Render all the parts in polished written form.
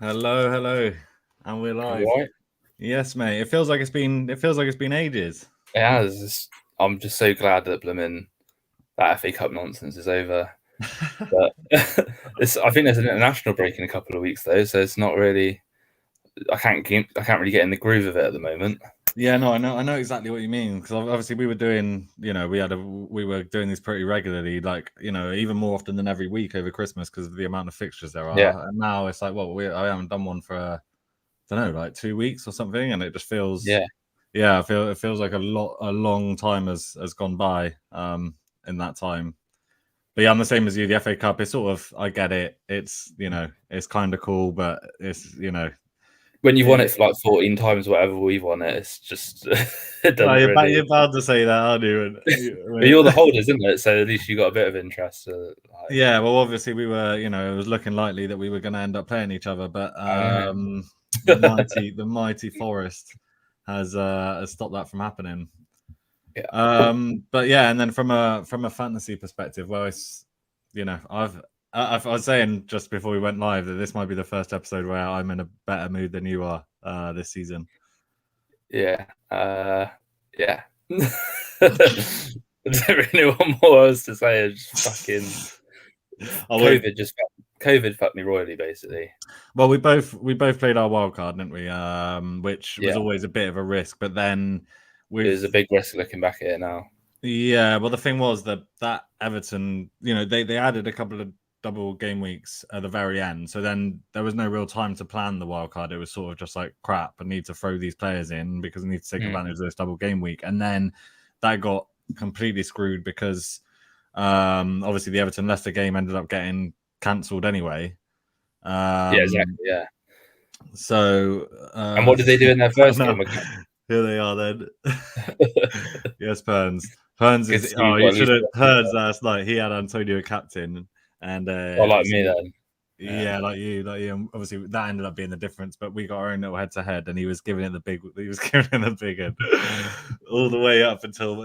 Hello, and we're live. Right. Yes, mate. It feels like it's been ages. Yeah, I'm just so glad that that FA Cup nonsense is over. But I think there's an international break in a couple of weeks though, so it's not really. I can't really get in the groove of it at the moment. Yeah, no, I know exactly what you mean, because obviously we were doing, we were doing these pretty regularly, like, even more often than every week over Christmas because of the amount of fixtures there are. Yeah. And now it's like, I haven't done one for I don't know, like 2 weeks or something, and it just feels, Yeah. it feels like a long time has gone by in that time. But yeah, I'm the same as you. The FA Cup is sort of, I get it. It's, it's kind of cool, but it's, When you've won it for like 14 times, whatever we've won it, it's just it doesn't really. you're bound to say that, aren't you? But you're the holders, isn't it? So at least you got a bit of interest. Yeah, well, obviously we were, it was looking likely that we were going to end up playing each other, but the mighty Forest has stopped that from happening. Yeah. But yeah, and then from a fantasy perspective, well, it's, I was saying just before we went live that this might be the first episode where I'm in a better mood than you are this season. Yeah. Yeah. I don't really know what more else to say. It's just fucking COVID fucked me royally, basically. Well, we both played our wild card, didn't we? Which was always a bit of a risk, but then it was a big risk looking back at it now. Yeah, well, the thing was that Everton, they added a couple of double game weeks at the very end, so then there was no real time to plan the wild card. It was sort of just like, crap, I need to throw these players in because I need to take advantage of this double game week, and then that got completely screwed because obviously the Everton Leicester game ended up getting cancelled anyway. Yeah, exactly. Yeah. So and what did they do in their first game? Here they are then. Yes, Perns is. You should have heard last night. He had Antonio captain, and like me then. Yeah, like you. Obviously, that ended up being the difference. But we got our own little head-to-head, and he was giving it the big. He was giving it the big one all the way up until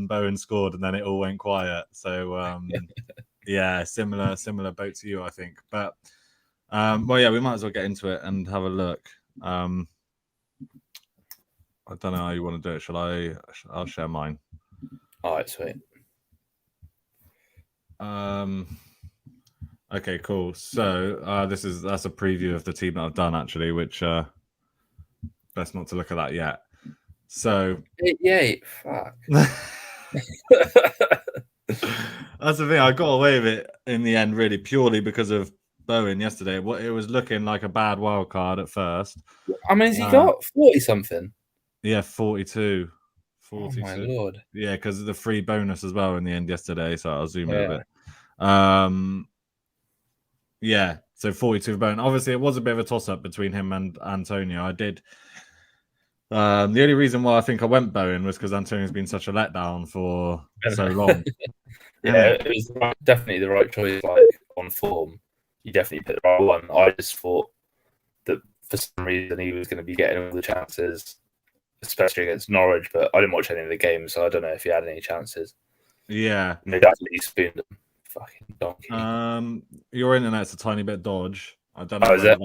Bowen scored, and then it all went quiet. So yeah, similar boat to you, I think. But well, yeah, we might as well get into it and have a look. I don't know how you want to do it. I'll share mine. All right, sweet. Okay, cool. So that's a preview of the team that I've done, actually, which best not to look at that yet. So yeah, fuck. That's the thing. I got away with it in the end, really, purely because of Bowen yesterday. It was looking like a bad wild card at first. I mean, has he got 40 something? Yeah, 42. 42. Oh my lord. Yeah, because of the free bonus as well in the end yesterday. So I'll zoom in a bit. Yeah, so 42 for Bowen. Obviously, it was a bit of a toss-up between him and Antonio. I did. The only reason why I think I went Bowen was because Antonio's been such a letdown for so long. Yeah, it was definitely the right choice. Like on form, you definitely picked the right one. I just thought that for some reason he was going to be getting all the chances, especially against Norwich. But I didn't watch any of the games, so I don't know if he had any chances. Yeah, and they definitely spooned him. Fucking donkey. Your internet's a tiny bit dodge. I don't know. I don't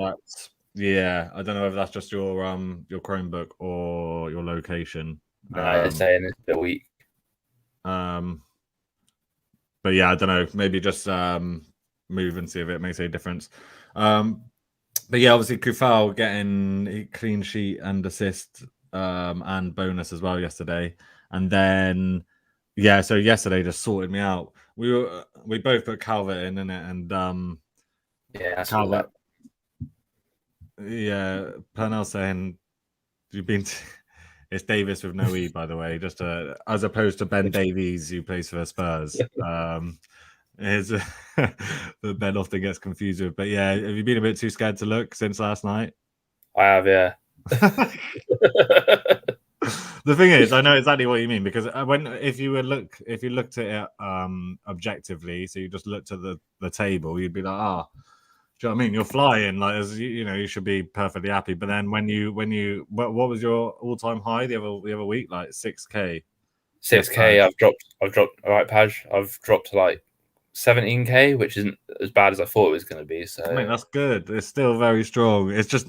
know if that's just your Chromebook or your location. It's saying it's a bit weak. But yeah, I don't know. Maybe just move and see if it makes any difference. But yeah, obviously Kufal getting a clean sheet and assist and bonus as well yesterday. And then so yesterday just sorted me out. We both put Calvert in it, and yeah, Calvert. Yeah, Pernell saying you've been. It's Davis with no E, by the way, just as opposed to Ben Davies, who plays for Spurs. That Ben often gets confused with. But yeah, have you been a bit too scared to look since last night? I have, yeah. The thing is, I know exactly what you mean, because if you looked at it objectively, so you just looked at the table, you'd be like, do you know what I mean? You're flying, like, as you should be perfectly happy. But then when you what was your all-time high the other week? Like 6K. 6K. I've dropped. All right, Paj. I've dropped to like 17k, which isn't as bad as I thought it was going to be. So I mean, that's good. It's still very strong. It's just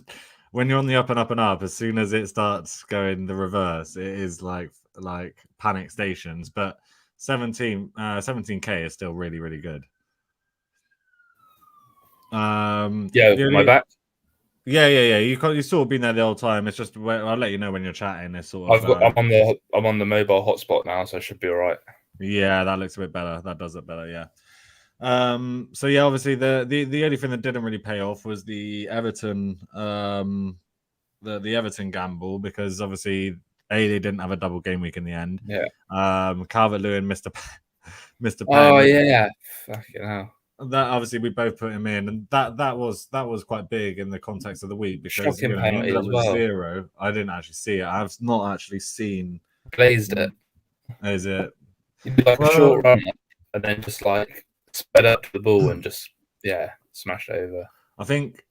when you're on the up and up and up, as soon as it starts going the reverse, it is like panic stations. But 17k is still really, really good. yeah, my back. Yeah. You sort of been there the whole time. It's just I'll let you know when you're chatting. It's sort of. I'm on the mobile hotspot now, so I should be all right. Yeah, that looks a bit better. That does look better. Yeah. So yeah, obviously the only thing that didn't really pay off was the Everton the Everton gamble, because obviously they didn't have a double game week in the end. Yeah. Calvert-Lewin missed a Mr. Oh Pen. yeah, fucking hell. That obviously we both put him in, and that was quite big in the context of the week, because Shocking he ended penalty up as with well. 0. I didn't actually see it. I've not actually seen. Glazed it. Is it? Like a short run, and then just like sped up the ball and just smashed over. I think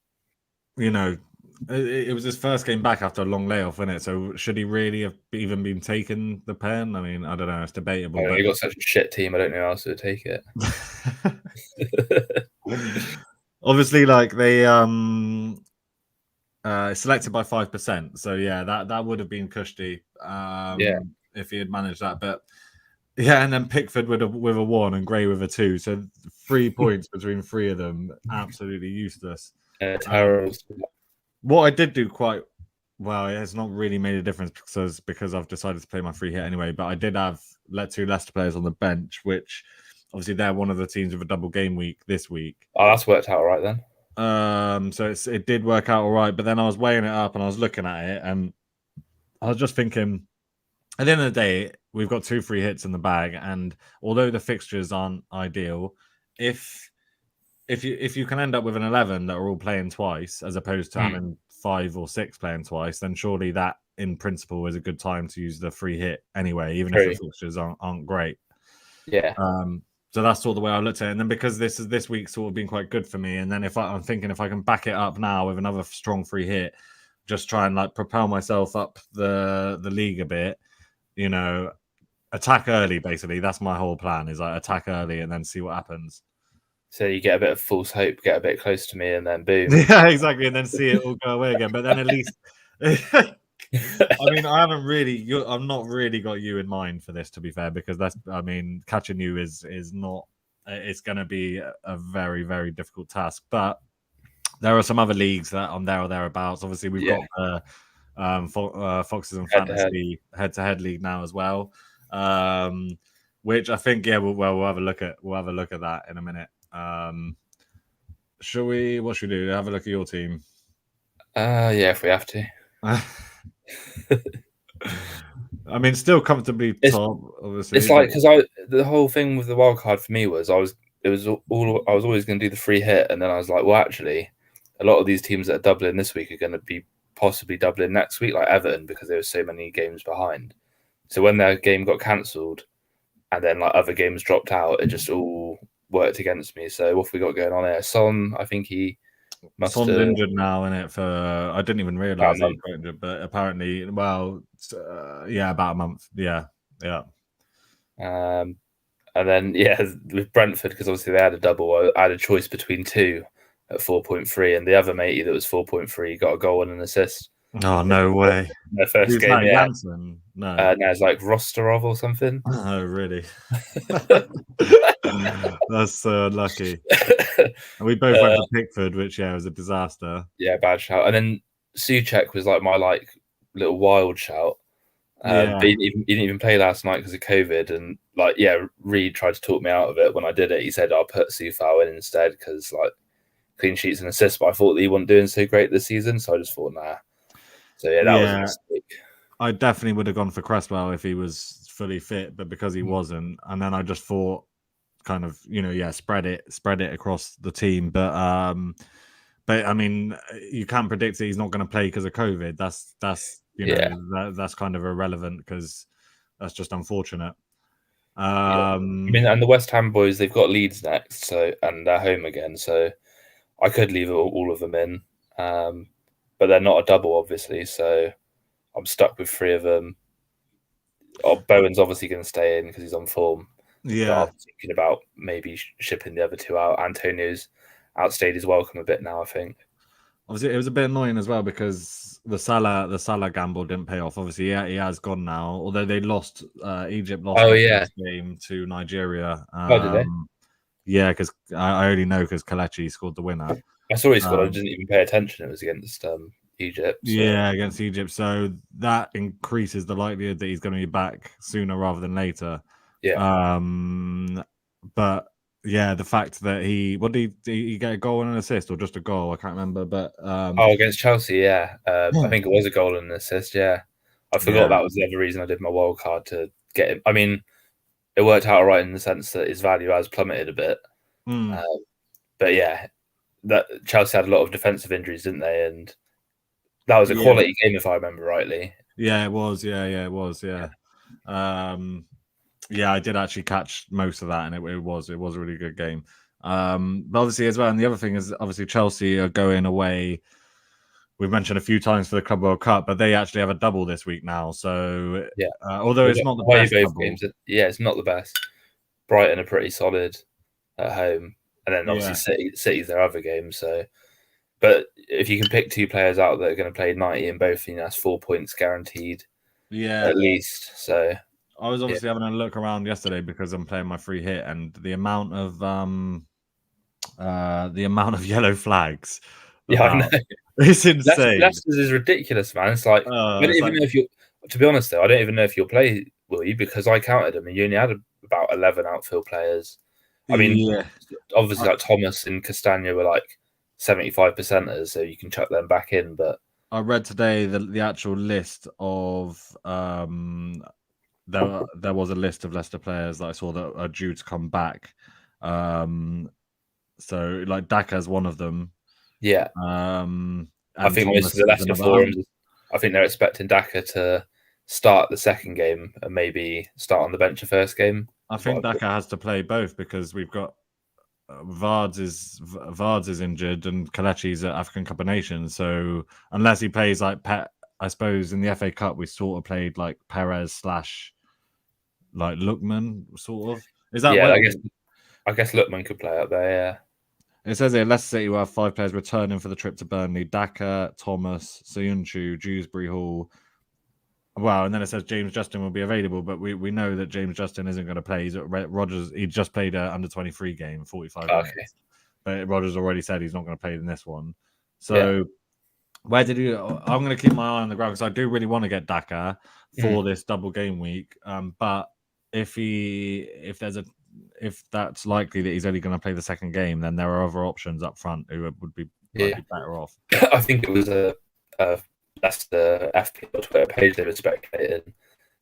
it was his first game back after a long layoff, wasn't it? So should he really have even been taking the pen? I mean, I don't know. It's debatable. But you got such a shit team. I don't know how else to take it. Obviously, like they selected by 5%. So yeah, that would have been Kushti if he had managed that. But yeah, and then Pickford with a 1 and Gray with a 2. So 3 points between 3 of them. Absolutely useless. Terrible. What I did do quite well, it's not really made a difference because I've decided to play my free hit anyway. But I did have 2 Leicester players on the bench, which obviously they're one of the teams with a double game week this week. Oh, that's worked out all right then. So it did work out all right. But then I was weighing it up and I was looking at it, and I was just thinking, at the end of the day, we've got 2 free hits in the bag, and although the fixtures aren't ideal, if you can end up with an 11 that are all playing twice, as opposed to having 5 or 6 playing twice, then surely that, in principle, is a good time to use the free hit anyway, even if the fixtures aren't great. Yeah. So that's sort of the way I looked at it. And then because this week's sort of been quite good for me, and then I'm thinking if I can back it up now with another strong free hit, just try and like propel myself up the league a bit, attack early. Basically, that's my whole plan: is like attack early and then see what happens. So you get a bit of false hope, get a bit close to me, and then boom. Yeah, exactly, and then see it all go away again. But then at least, I mean, I'm not really got you in mind for this, to be fair, because catching you is not. It's going to be a very, very difficult task. But there are some other leagues that I'm there or thereabouts. Obviously, we've got the Foxes and Fantasy head-to-head league now as well, which I think we'll have a look at. We'll have a look at that in a minute. What should we do? Have a look at your team. If we have to. I mean, still comfortably top, obviously. It's like, because the whole thing with the wild card for me was I was always going to do the free hit, and then I was like, well, actually, a lot of these teams that are doubling this week are going to be possibly doubling next week, like Everton, because there were so many games behind. So when their game got cancelled, and then like other games dropped out, it just all worked against me. So what have we got going on here? Son, I think he must Son's injured now, isn't it? I didn't even realise he was injured, but apparently, about a month. Yeah. And then with Brentford, because obviously they had a double, I had a choice between 2 at 4.3, and the other matey that was 4.3 got a goal and an assist. Oh, no way! Their first game, Jansen? No, now it's like Rostarov or something. Oh, really? That's so unlucky. And we both went for Pickford, which was a disaster. Yeah, bad shout. And then Souček was like my little wild shout. But he didn't even play last night because of COVID. And Reed tried to talk me out of it when I did it. He said I'll put Soufal in instead because clean sheets and assists. But I thought that he wasn't doing so great this season, so I just thought nah. So that was a mistake. I definitely would have gone for Cresswell if he was fully fit, but because he wasn't, and then I just thought, kind of, spread it across the team. But I mean, you can't predict that he's not going to play because of COVID. That's that's kind of irrelevant because that's just unfortunate. I mean, and the West Ham boys, they've got Leeds next, and they're home again, so I could leave all of them in, but they're not a double, obviously, so I'm stuck with 3 of them. Bowen's obviously going to stay in because he's on form. Yeah, I'm thinking about maybe shipping the other two out. Antonio's outstayed his welcome a bit now, I think. obviously it was a bit annoying as well because the Salah gamble didn't pay off. Obviously, yeah, he has gone now. Although they lost, Egypt lost their first game to Nigeria. Did they? Yeah, because I only know because Kelechi scored the winner. I saw he scored. I didn't even pay attention. It was against Egypt. So. Yeah, against Egypt. So that increases the likelihood that he's going to be back sooner rather than later. Yeah. But yeah, the fact that what did he get a goal and an assist or just a goal? I can't remember. But against Chelsea, yeah. I think it was a goal and an assist. Yeah, I forgot that was the other reason I did my wild card to get him. I mean, it worked out all right in the sense that his value has plummeted a bit. But yeah, that Chelsea had a lot of defensive injuries, didn't they? And that was a quality game, if I remember rightly. Yeah, it was. Yeah, it was. Yeah. Yeah, I did actually catch most of that, and it was a really good game. But obviously, as well, and the other thing is, obviously, Chelsea are going away. We've mentioned a few times for the Club World Cup, but they actually have a double this week now. So, yeah, although it's not the best double, games, it's not the best. Brighton are pretty solid at home, and then obviously City's their other game. So, but if you can pick two players out that are going to play 90 in both, that's 4 points guaranteed. Yeah, at least. So I was obviously having a look around yesterday because I'm playing my free hit, and the amount of yellow flags. I know. It's insane. Leicester's is ridiculous, man. It's like I don't even know if you. To be honest, though, I don't even know if you'll play, will you? Because I counted them, and you only had about 11 outfield players. I mean, obviously, like Thomas and Coutinho were like 75%ers, so you can chuck them back in. But I read today the actual list of there was a list of Leicester players that I saw that are due to come back. So like Daka's one of them. Yeah. I think Thomas most of the Leicester forums, I think they're expecting Daka to start the second game and maybe start on the bench the first game. I think Daka has to play both because we've got Vards is injured and Kelechi's at African Cup of Nations. So unless he plays like I suppose in the FA Cup we sort of played like Perez / like Lookman sort of. Is that I guess Lookman could play up there, yeah. It says here Leicester City will have 5 players returning for the trip to Burnley: Daka, Thomas, Soyuncu, Dewsbury Hall. Wow, and then it says James Justin will be available, but we know that James Justin isn't going to play. He's at Rodgers. He just played an under-23 game, 45 minutes. But Rodgers already said he's not going to play in this one. So where did you? I'm going to keep my eye on the ground because I do really want to get Daka for this double game week. But if that's likely that he's only going to play the second game, then there are other options up front who would be better off. I think it was a Leicester FPL Twitter page they were speculating.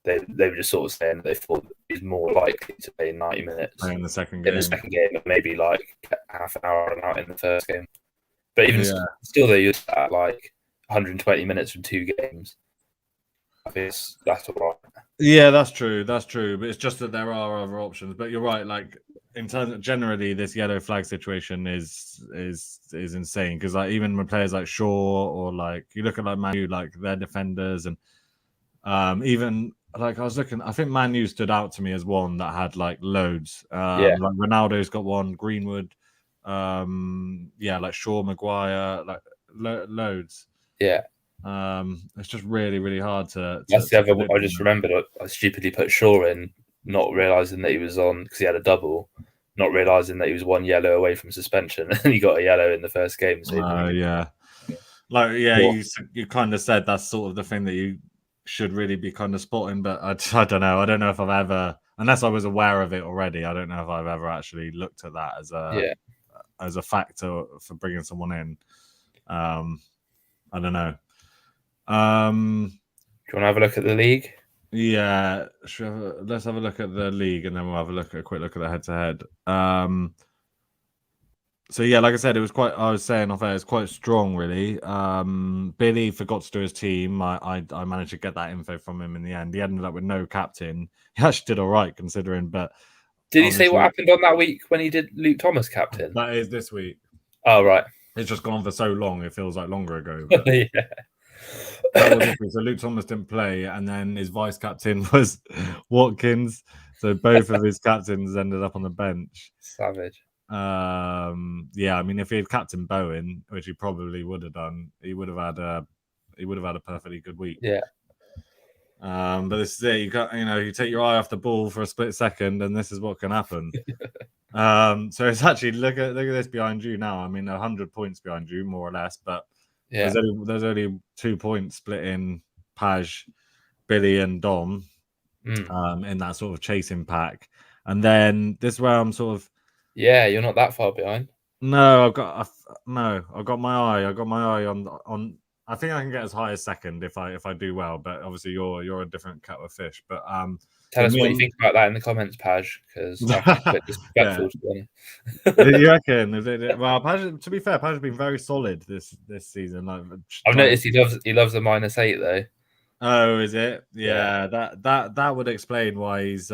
They were just sort of saying that they thought he's more likely to play 90 minutes in the second game. And maybe like half an hour out in the first game. But even still, they used that like 120 minutes from 2 games. I think that's all right. Yeah, that's true. That's true. But it's just that there are other options. But you're right. Like in terms of generally, this yellow flag situation is insane because like even when players like Shaw or like you look at like Man U, like their defenders and even like I was looking, I think Man U stood out to me as one that had like loads. Like Ronaldo's got one, Greenwood, like Shaw, Maguire, like loads. Yeah. It's just really, really hard to. That's the other. I just remembered I stupidly put Shaw in, not realizing that he was on because he had a double, not realizing that he was 1 yellow away from suspension, and he got a yellow in the first game. So you kind of said that's sort of the thing that you should really be kind of spotting, but I don't know. I don't know if I've ever, unless I was aware of it already. I don't know if I've ever actually looked at that as a factor for bringing someone in. I don't know. Do you want to have a look at the league? Yeah, let's have a look at the league, and then we'll have a quick look at the head-to-head. So yeah, like I said, it was quite. I was saying off air, it's quite strong, really. Billy forgot to do his team. I managed to get that info from him in the end. He ended up with no captain. He actually did all right considering. But did he say what happened on that week when he did Luke Thomas captain? That is this week. Oh right, it's just gone on for so long. It feels like longer ago. Yeah. So Luke Thomas didn't play, and then his vice captain was Watkins. So both of his captains ended up on the bench. Savage. Yeah, I mean, if he had captained Bowen, which he probably would have done, he would have had a perfectly good week. Yeah. But this is it. You take your eye off the ball for a split second, and this is what can happen. So it's actually look at this behind you now. I mean, 100 points behind you, more or less. But there's only 2 points split in Paj, Billy, and Dom. In that sort of chasing pack, and then this is where I'm sort of. Yeah, you're not that far behind. No, I've got my eye on. I think I can get as high as second if I do well, but obviously you're a different kettle of fish. But tell us what you think about that in the comments, Paj, because I think it's a bit disrespectful to be honest. You reckon? Well, Paj, to be fair, Paj has been very solid this season. I've noticed he loves the -8 though. Oh, is it? Yeah, that would explain why he's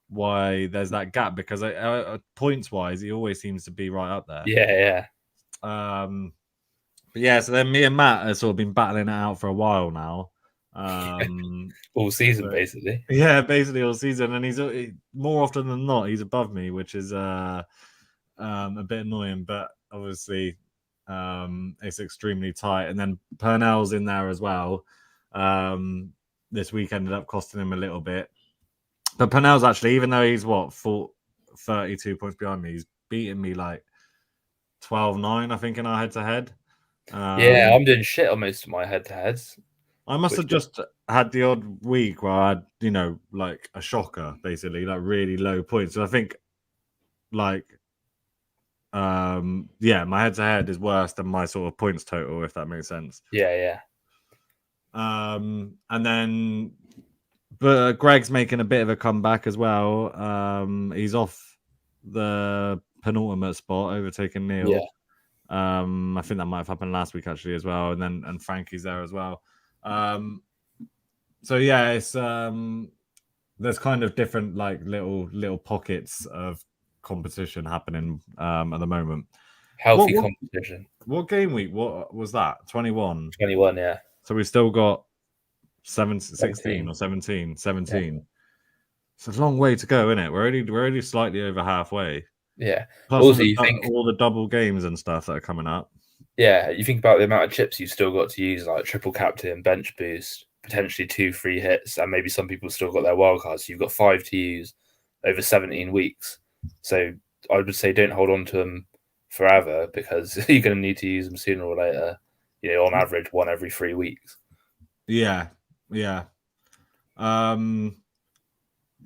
why there's that gap, because points wise he always seems to be right up there. Yeah. But yeah, so then me and Matt have sort of been battling it out for a while now. All season, basically. Yeah, basically all season, and he's more often than not he's above me, which is a bit annoying. But obviously, it's extremely tight. And then Purnell's in there as well. This week ended up costing him a little bit. But Purnell's actually, even though he's 32 points behind me, he's beating me like 12-9, I think, in our head-to-head. Yeah, I'm doing shit on most of my head-to-heads. I must have just had the odd week where I had, like a shocker, basically, like really low points. So I think, like, my head-to-head is worse than my sort of points total, if that makes sense. Yeah. And then, but Greg's making a bit of a comeback as well. He's off the penultimate spot, overtaking Neil. Yeah. I think that might have happened last week actually as well, and Frankie's there as well. So yeah, it's there's kind of different like little pockets of competition happening at the moment. Healthy competition. What game week? What was that? 21. 21, yeah. So we still got 16 or 17. Yeah. It's a long way to go, isn't it? We're only slightly over halfway. Yeah. Plus also, you think all the double games and stuff that are coming up. Yeah, you think about the amount of chips you've still got to use, like triple captain, bench boost, potentially 2 free hits, and maybe some people still got their wildcards. So you've got 5 to use over 17 weeks. So I would say don't hold on to them forever, because you're going to need to use them sooner or later. On average, 1 every 3 weeks. Yeah.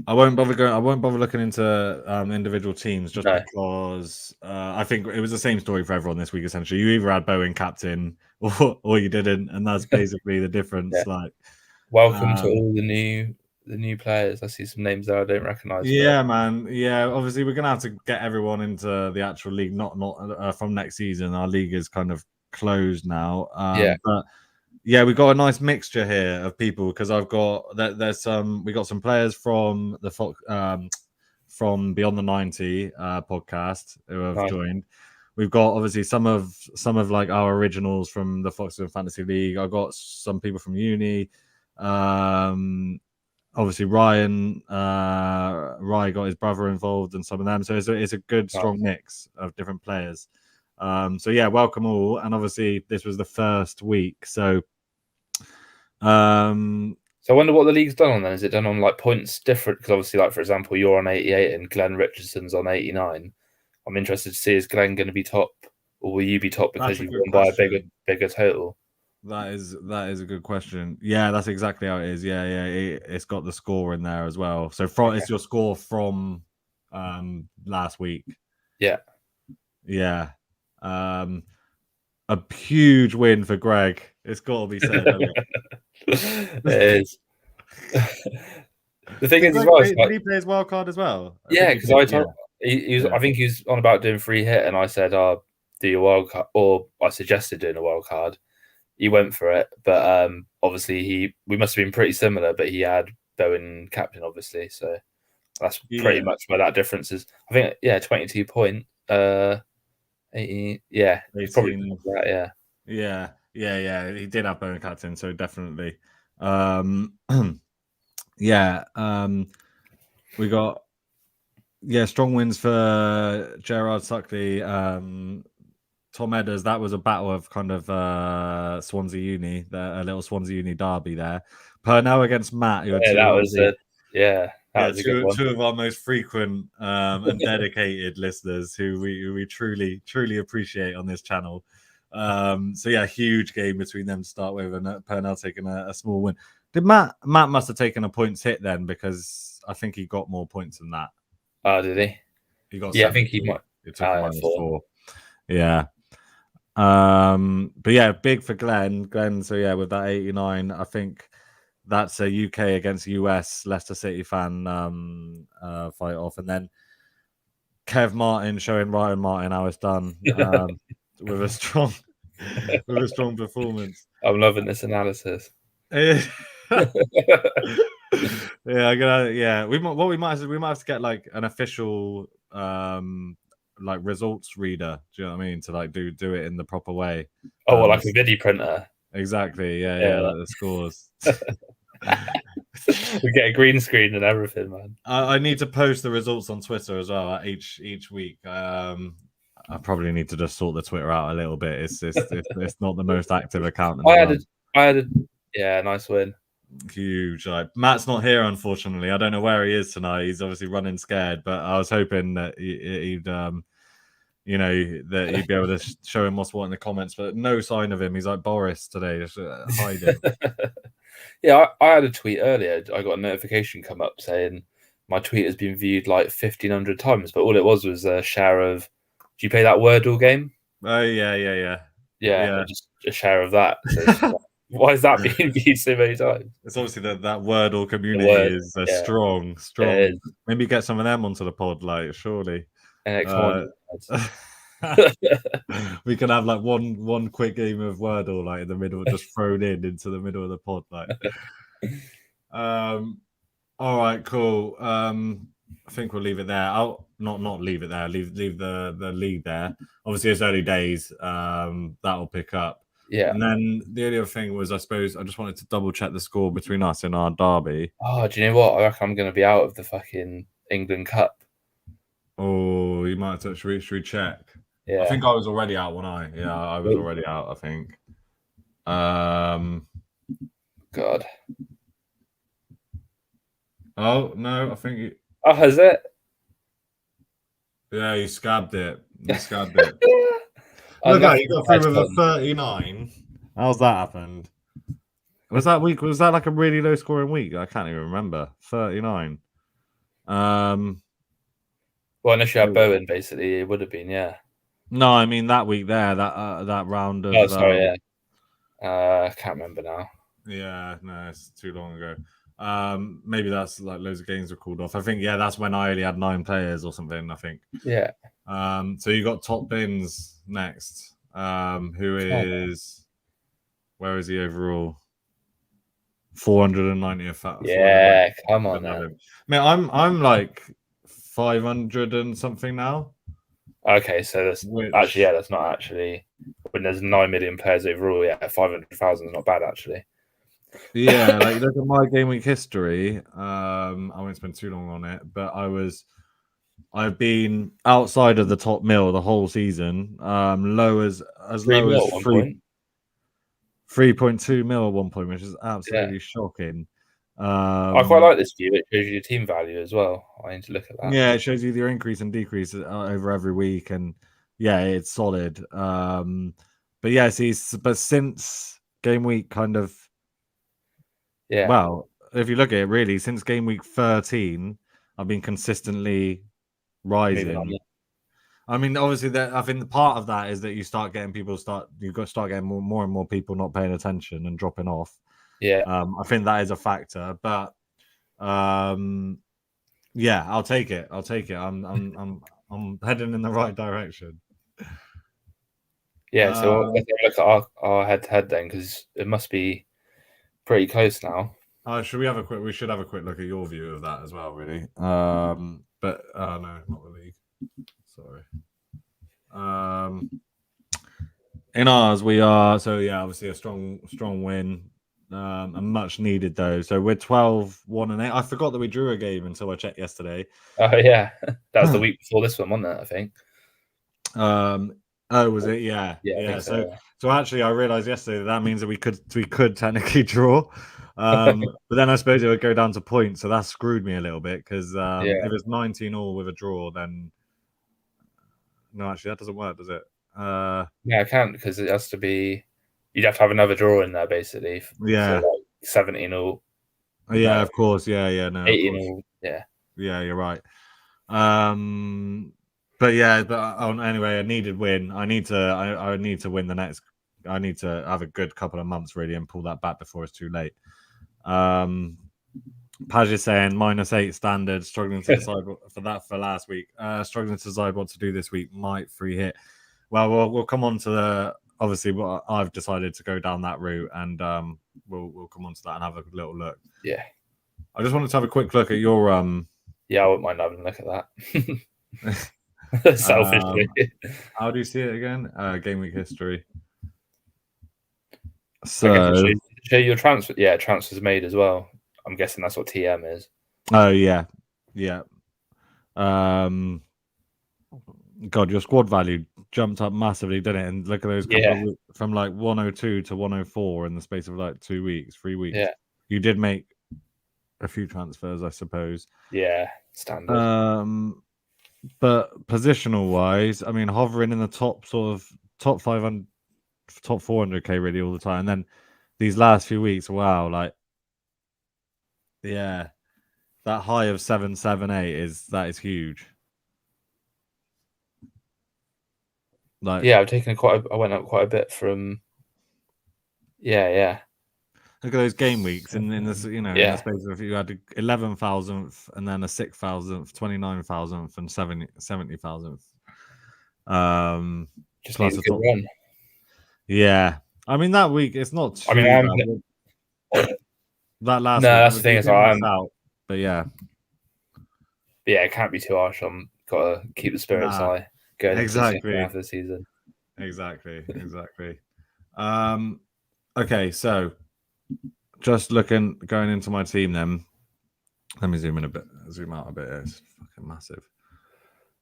I won't bother looking into individual teams just because I think it was the same story for everyone this week. Essentially, you either had Bowen captain or you didn't, and that's basically the difference. Yeah. Like, welcome to all the new players. I see some names there I don't recognise. Yeah, man. Yeah, obviously we're gonna have to get everyone into the actual league. Not from next season. Our league is kind of closed now. But yeah, we got a nice mixture here of people, because we got some players from the from Beyond the 90 podcast who have joined. We've got obviously some of like our originals from the Foxton Fantasy League. I got some people from uni. Obviously Ryan got his brother involved in some of them. So it's a good strong mix of different players. So yeah, welcome all. And obviously this was the first week. So I wonder what the league's done on then. Is it done on like points different? Because obviously, like for example, you're on 88 and Glenn Richardson's on 89. I'm interested to see, is Glenn going to be top, or will you be top because you've won by a bigger total? That is a good question. Yeah, that's exactly how it is. Yeah. It's got the score in there as well. So it's your score from last week. Yeah. A huge win for Greg. It's got to be said. It is. The thing is, as well, did he play his wild card as well? Yeah, because I think he was on about doing free hit, and I said, "Oh, do your wild card," or I suggested doing a wild card. He went for it, but obviously we must have been pretty similar. But he had Bowen captain, obviously, so that's pretty much where that difference is. I think 22 point. 18, yeah, 18. Probably that, yeah. He did have Bowen captain, so definitely. We got strong wins for Gerard Suckley, Tom Edders. That was a battle of kind of Swansea Uni, a little Swansea Uni derby there. Purnell against Matt, who are Yeah, two, that obviously. that was a good one. Two of our most frequent and dedicated listeners who we truly appreciate on this channel. So yeah, huge game between them to start with, and Purnell taking a small win. Did Matt must have taken a points hit then, because I think he got more points than that. Oh, did he? He got I think he might. It took a -4. Yeah. But yeah, big for Glenn. So yeah, with that 89, I think that's a UK against US Leicester City fan fight off, and then Kev Martin showing Ryan Martin how it's done with a strong performance. I'm loving this analysis. Yeah, we might have to get like an official like results reader. Do you know what I mean? To like do it in the proper way. Oh, like a video printer. Exactly. Yeah, like the scores. We get a green screen and everything, man. I need to post the results on Twitter as well each week. I probably need to just sort the Twitter out a little bit. It's not the most active account. I had a nice win. Huge. Like Matt's not here, unfortunately. I don't know where he is tonight. He's obviously running scared, but I was hoping that he'd that you'd be able to show him what's what in the comments, but no sign of him. He's like Boris today, just hiding. Yeah, I had a tweet earlier. I got a notification come up saying my tweet has been viewed like 1,500 times, but all it was a share of. Do you play that Wordle game? Oh yeah. Just a share of that. So why is that being viewed so many times? It's obviously that Wordle community is strong. Maybe get some of them onto the pod, like surely. We can have like one quick game of Wordle, like in the middle, just thrown into the middle of the pod, like. All right, cool. I think we'll leave it there. I'll not leave it there. Leave the lead there. Obviously, it's early days. That'll pick up. Yeah. And then the other thing was, I suppose, I just wanted to double check the score between us in our derby. Oh, do you know what? I reckon I'm going to be out of the fucking England Cup. Oh, you might have to. Should we check? Yeah. I think I was already out when I was already out, I think. God. Oh, no, I think you... Oh, has it? Yeah, you scabbed it. Look at you got through with a 39. How's that happened? Was that like a really low scoring week? I can't even remember. 39. Well, unless you had Bowen, basically, it would have been, yeah. No, I mean that week there, that round of. Oh, sorry, yeah. I can't remember now. Yeah, no, it's too long ago. Maybe that's like loads of games were called off. I think that's when I only had 9 players or something. I think. Yeah. So you got Top Bins next. Who is? Where is he overall? 490th. Yeah, come on, man. I'm like 500 and something now. Okay, so that's that's not actually when there's 9 million players overall. Yeah, 500,000 is not bad actually. Yeah, like look at my game week history. I won't spend too long on it, but I've been outside of the top mil the whole season. Low as low as 3.2 mil at one point, which is absolutely shocking. I quite like this view. It shows you your team value as well. I need to look at that. Yeah, it shows you your increase and decrease over every week, and yeah, it's solid. But yeah, but since game week kind of, well, if you look at it, really, since game week 13, I've been consistently rising. I mean, obviously, I think the part of that is that you start getting getting more and more people not paying attention and dropping off. Yeah, I think that is a factor, but yeah, I'll take it. I'm heading in the right direction. Yeah, so let's look at our head-to-head then, because it must be pretty close now. We should have a quick look at your view of that as well, really. But no, not the league. Sorry. In ours, we are obviously a strong win. and much needed though. So we're 12-1-8. I forgot that we drew a game until I checked yesterday. Oh yeah, that was the week before this one, wasn't it? I think. Oh, was it? Yeah. Yeah, I think so. So actually, I realized yesterday that means that we could technically draw. But then I suppose it would go down to points, so that screwed me a little bit because if it's 19-all with a draw, then no, actually that doesn't work, does it? Yeah, I can't because it has to be. You'd have to have another draw in there basically. Yeah. So like 17-all. Yeah, No. of course. Yeah. No, 18-all. Yeah. Yeah, you're right. But anyway, I needed win. I need to win the next. I need to have a good couple of months really and pull that back before it's too late. Paj is saying -8 standard, struggling to decide for last week. Struggling to decide what to do this week. Might free hit. Well, we'll come on to obviously what I've decided to go down that route, and we'll come on to that and have a little look. Yeah. I just wanted to have a quick look at your Yeah, I wouldn't mind having a look at that. Selfishly. How do you see it again? Game week history. So show your transfer. Yeah, transfers made as well. I'm guessing that's what TM is. Oh yeah. God, your squad value jumped up massively, didn't it? And look at those couple of, from like 102 to 104 in the space of like 3 weeks. Yeah, you did make a few transfers, I suppose. Yeah, standard. But positional wise, I mean, hovering in the top 500, top 400k really all the time. And then these last few weeks, wow, like that high of 778 is huge. Like, I've taken I went up quite a bit from. Yeah. Look at those game weeks in this, in the space of you had 11,000th and then a 6,000th, 29,000th, and 70,000th. Just needs a good run. Yeah, I mean that week it's not. Too bad. That last. No, that's the thing is I'm out, but yeah, it can't be too harsh. I'm gotta keep the spirits high going into the second half of the season. Exactly. Okay, so just going into my team then. Let me zoom out a bit. It's fucking massive.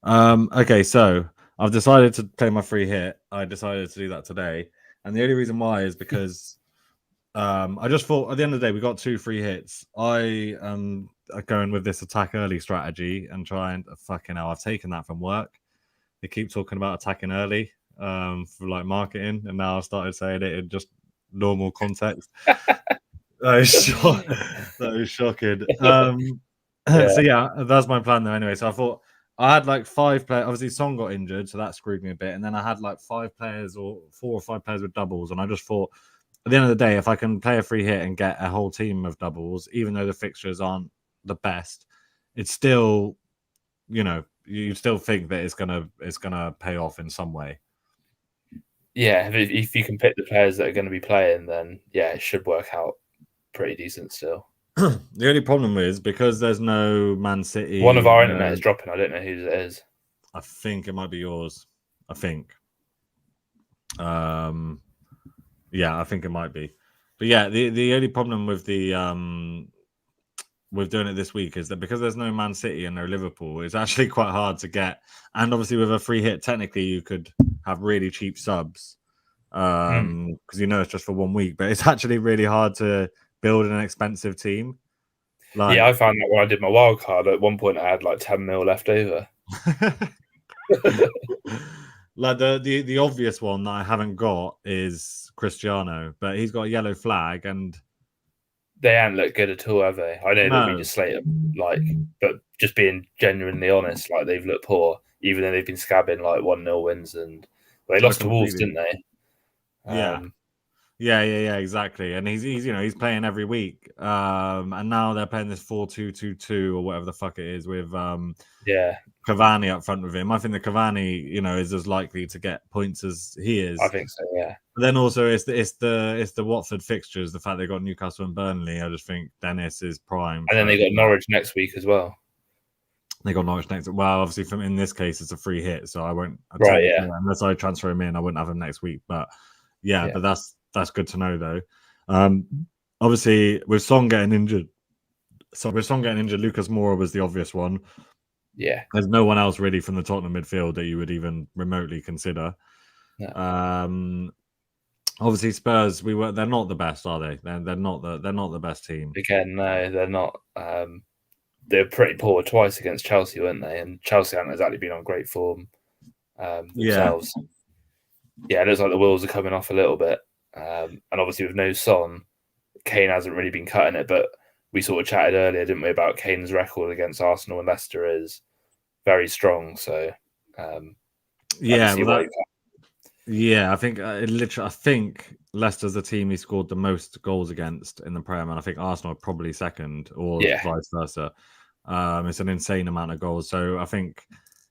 Okay, so I've decided to play my free hit. I decided to do that today, and the only reason why is because I just thought at the end of the day we got 2 free hits. I am going with this attack early strategy and trying. Fucking hell, I've taken that from work. They keep talking about attacking early for like marketing, and now I started saying it in just normal context. That is shocking. So yeah, that's my plan though. Anyway, so I thought I had like 5 players. Obviously, Son got injured, so that screwed me a bit. And then I had like 5 players or 4 or 5 players with doubles, and I just thought at the end of the day, if I can play a free hit and get a whole team of doubles, even though the fixtures aren't the best, it's still, you still think that it's gonna pay off in some way. Yeah, if you can pick the players that are going to be playing, then it should work out pretty decent still. The only problem is because there's no Man City. One of our internet is dropping. I don't know whose it is. I think it might be yours. I think. I think it might be. But yeah, the only problem with with doing it this week is that because there's no Man City and no Liverpool, it's actually quite hard to get. And obviously, with a free hit, technically you could have really cheap subs because it's just for 1 week. But it's actually really hard to build an expensive team. I found that when I did my wild card. At one point, I had like 10 mil left over. Like the obvious one that I haven't got is Cristiano, but he's got a yellow flag and they haven't looked good at all, have they? I know that we just slate them, but just being genuinely honest, like they've looked poor, even though they've been scabbing like 1-0 wins, and they lost to Wolves, didn't they? Yeah, exactly. And he's playing every week, and now they're playing this 4-2-2-2 or whatever the fuck it is with Cavani up front with him. I think the Cavani, is as likely to get points as he is. I think so, yeah. But then also it's the Watford fixtures, the fact they got Newcastle and Burnley. I just think Dennis is prime. And then they got Norwich next week as well. They got Norwich next. Well, obviously, in this case, it's a free hit, so I won't. Unless I transfer him in, I wouldn't have him next week. But but that's good to know though. Obviously, with Son getting injured, Lucas Moura was the obvious one. Yeah. There's no one else really from the Tottenham midfield that you would even remotely consider. No. Obviously, Spurs. They're not the best, are they? They're not the best team. Again, no, they're not. They were pretty poor twice against Chelsea, weren't they? And Chelsea haven't exactly been on great form themselves. Yeah, it looks like the wheels are coming off a little bit. And obviously, with no Son, Kane hasn't really been cutting it. But we sort of chatted earlier, didn't we, about Kane's record against Arsenal and Leicester is very strong. So, yeah, I think I think Leicester's the team he scored the most goals against in the Prem, and I think Arsenal are probably second, or vice versa. It's an insane amount of goals, so I think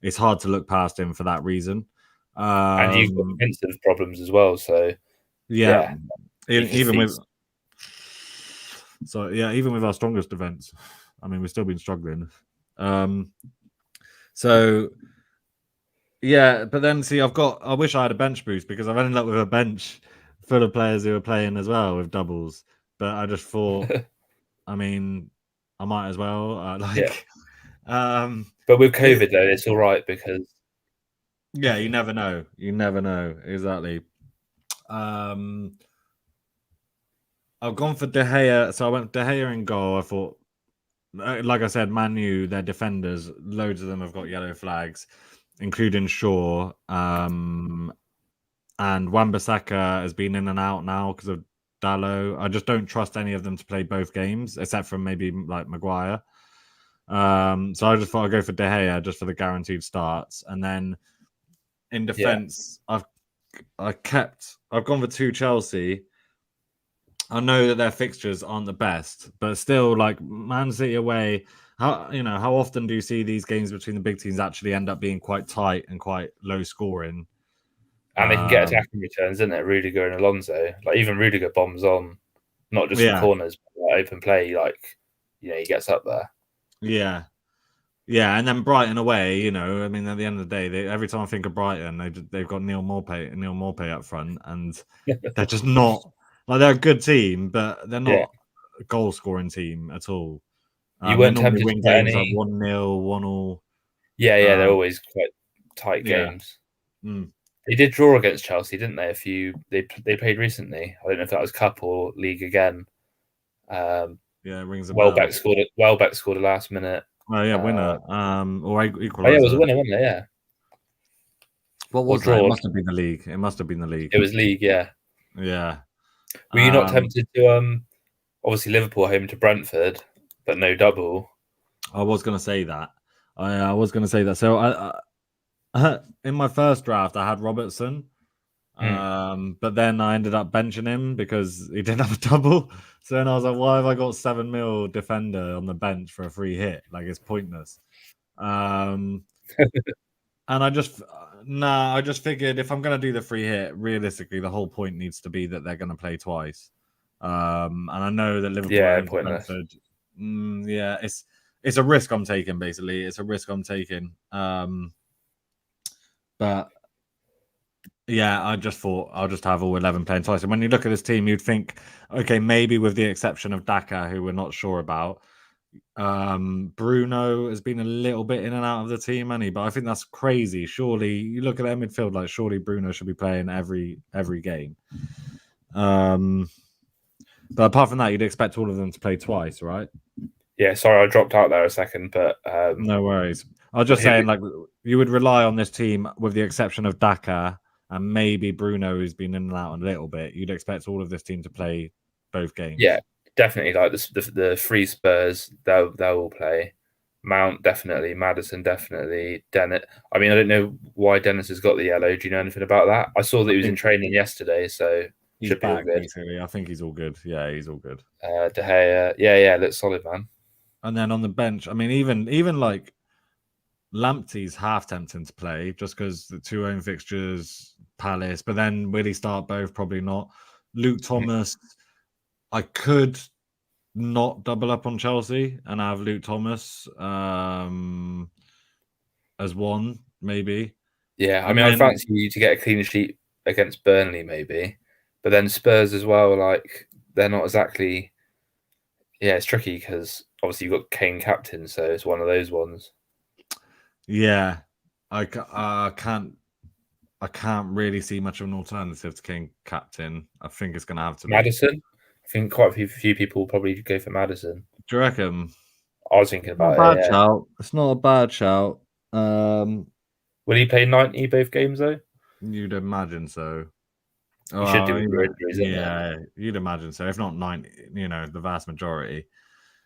it's hard to look past him for that reason. And you've got defensive problems as well, so even with our strongest defense, I mean, we've still been struggling. So yeah, but then see, I wish I had a bench boost because I've ended up with a bench full of players who are playing as well with doubles. But I just thought, I mean, I might as well. But with COVID though, it's all right because you never know. You never know exactly. I've gone for De Gea, so I went De Gea in goal. I thought, like I said, Man U, their defenders, loads of them have got yellow flags, including Shaw. And Wan-Bissaka has been in and out now because of Dalot. I just don't trust any of them to play both games, except for maybe like Maguire. So I just thought I'd go for De Gea just for the guaranteed starts. And then in defense, I've gone for 2 Chelsea. I know that their fixtures aren't the best, but still, like Man City away, how often do you see these games between the big teams actually end up being quite tight and quite low scoring? And they can get attacking returns, isn't it? Rudiger and Alonso. Like even Rudiger bombs on, not just from corners, but open play. Like, he gets up there. Yeah, and then Brighton away. I mean, at the end of the day, every time I think of Brighton, they've got Neil Maupay up front, and they're just not like they're a good team, but they're not a goal scoring team at all. You weren't tempted to win games like 1-0, 1-1. Yeah, they're always quite tight games. They did draw against Chelsea, didn't they? They played recently. I don't know if that was Cup or League again. It rings a bell. Welbeck scored a last minute. Oh yeah, winner. Or equaliser. Oh yeah, it was a winner, wasn't it? Yeah. What was that? It must have been the league. It was league, yeah. Yeah. Were you not tempted to obviously Liverpool home to Brentford, but no double? I was going to say that. I was going to say that. So I in my first draft I had Robertson, but then I ended up benching him because he didn't have a double. So then I was like, why have I got 7 mil defender on the bench for a free hit? Like, it's pointless. And I just figured if I'm going to do the free hit, realistically, the whole point needs to be that they're going to play twice. And I know that Liverpool pointless. It's a risk I'm taking, basically. It's a risk I'm taking. But yeah, I just thought I'll just have all 11 playing twice. And when you look at this team, you'd think, okay, maybe with the exception of Daka, who we're not sure about, Bruno has been a little bit in and out of the team, but I think that's crazy. Surely, you look at their midfield, like surely Bruno should be playing every game. But apart from that, you'd expect all of them to play twice, right? Yeah, sorry, I dropped out there a second, but no worries. I was just saying, like, you would rely on this team with the exception of Daka and maybe Bruno, who's been in and out a little bit. You'd expect all of this team to play both games. Yeah, definitely. Like the three Spurs, they'll all play. Mount definitely, Maddison definitely, Dennis. I mean, I don't know why Dennis has got the yellow. Do you know anything about that? I saw that he was in training yesterday, so he's should back, be all good. Basically. I think he's all good. Yeah, he's all good. De Gea, yeah, looks solid, man. And then on the bench, I mean, even like Lamptey's half tempting to play just because the 2 home fixtures, Palace. But then will he start both? Probably not. Luke Thomas, I could not double up on Chelsea and have Luke Thomas as one, maybe. Yeah, I mean, I fancy you to get a clean sheet against Burnley, maybe. But then Spurs as well, like, they're not exactly Yeah, it's tricky because obviously you've got Kane captain, so it's one of those ones. Yeah, I can't really see much of an alternative to King captain. I think it's going to have to be. Maddison. I think quite a few people will probably go for Maddison. Do you reckon? I was thinking Not a about it. bad Yeah. shout. It's not a bad shout. Will he play 90 both games though? You'd imagine so. You should do Well, with your injuries, isn't it? yeah, you'd imagine so. If not 90, the vast majority.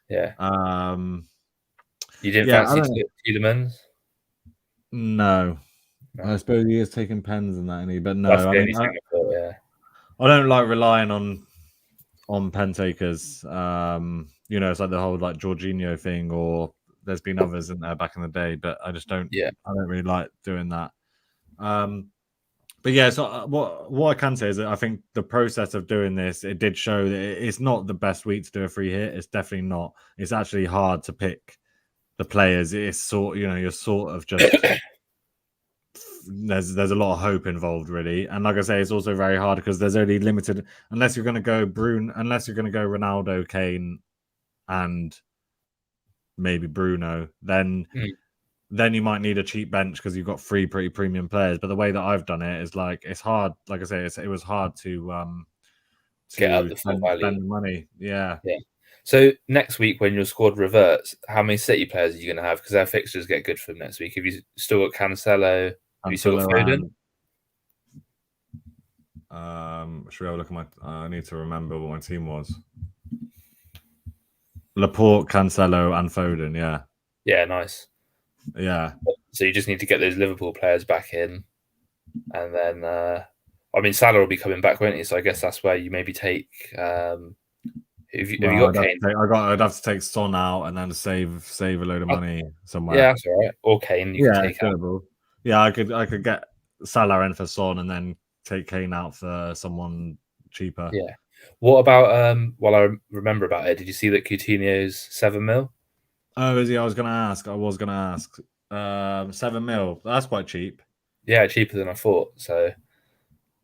Yeah. Um, You didn't yeah, I fancy don't. Tielemans? No, No. I suppose he is taking pens and that, but no, That's I the mean, only thing I thought. Yeah. I don't like relying on pen takers. It's like the whole like Jorginho thing, or there's been others in there back in the day, but I just don't. Yeah. I don't really like doing that. But yeah, so what I can say is that I think the process of doing this, it did show that it's not the best week to do a free hit. It's definitely not. It's actually hard to pick the players. It's you're sort of just there's a lot of hope involved, really. And like I say, it's also very hard because there's only limited unless you're going to go Ronaldo, Kane, and maybe Bruno, then you might need a cheap bench because you've got 3 pretty premium players. But the way that I've done it is like it's hard. Like I say, it was hard to Get up the full value. spend money. Yeah. Yeah. So next week, when your squad reverts, how many City players are you going to have? Because their fixtures get good for next week. Have you still got Cancelo? Have you still got Foden? Should we have a look at my? I need to remember what my team was. Laporte, Cancelo, and Foden. Yeah. Yeah, nice. Yeah. So you just need to get those Liverpool players back in, and then Salah will be coming back, won't he? So I guess that's where you maybe take. Have you got Kane? I'd have to take Son out and then save a load of money somewhere. Yeah, that's all right. Or Kane, you can take out. Yeah, I could get Salah in for Son and then take Kane out for someone cheaper. Yeah. What about while I remember about it, did you see that Coutinho's 7 mil? Oh, is he? I was gonna ask. 7 mil. That's quite cheap. Yeah, cheaper than I thought. So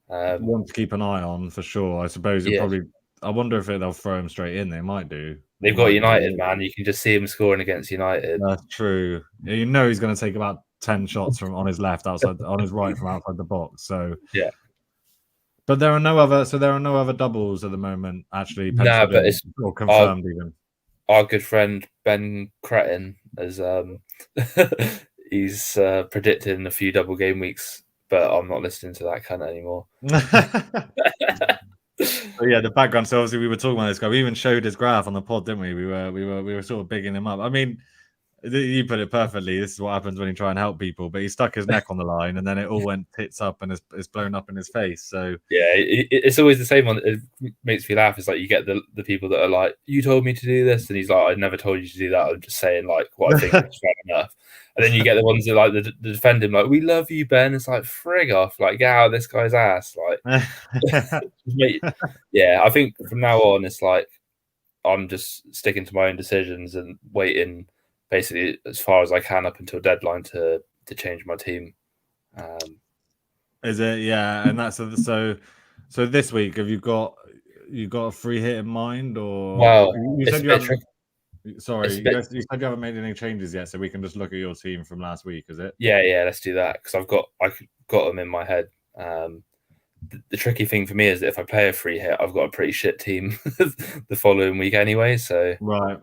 one to keep an eye on for sure. I suppose probably. I wonder if they'll throw him straight in. They might do. They've got United, man. You can just see him scoring against United. That's true. You know he's going to take about 10 shots from on his left outside, on his right from outside the box. So yeah. But there are no other doubles at the moment. Actually, no, but it's or confirmed even. Our good friend Ben Cretin has he's predicting a few double game weeks, but I'm not listening to that cunt anymore. Yeah, the background. So obviously we were talking about this guy. We even showed his graph on the pod, didn't we? We were sort of bigging him up. I mean, you put it perfectly. This is what happens when you try and help people. But he stuck his neck on the line, and then it all went tits up and it's blown up in his face. So yeah, it's always the same one. It makes me laugh. It's like you get the people that are like, "You told me to do this," and he's like, "I never told you to do that. I'm just saying like what I think is fair enough." And then you get the ones that like the defend him, like, "We love you, Ben." It's like, frig off, like, get out of this guy's ass, like. Yeah, I think from now on, it's like I'm just sticking to my own decisions and waiting basically as far as I can up until deadline to change my team. Is it? Yeah, and that's so this week. Have you got a free hit in mind, or well, you said you haven't? Sorry, you said you haven't made any changes yet, so we can just look at your team from last week. Is it? Yeah, let's do that because I got them in my head. The tricky thing for me is that if I play a free hit, I've got a pretty shit team the following week anyway. So right,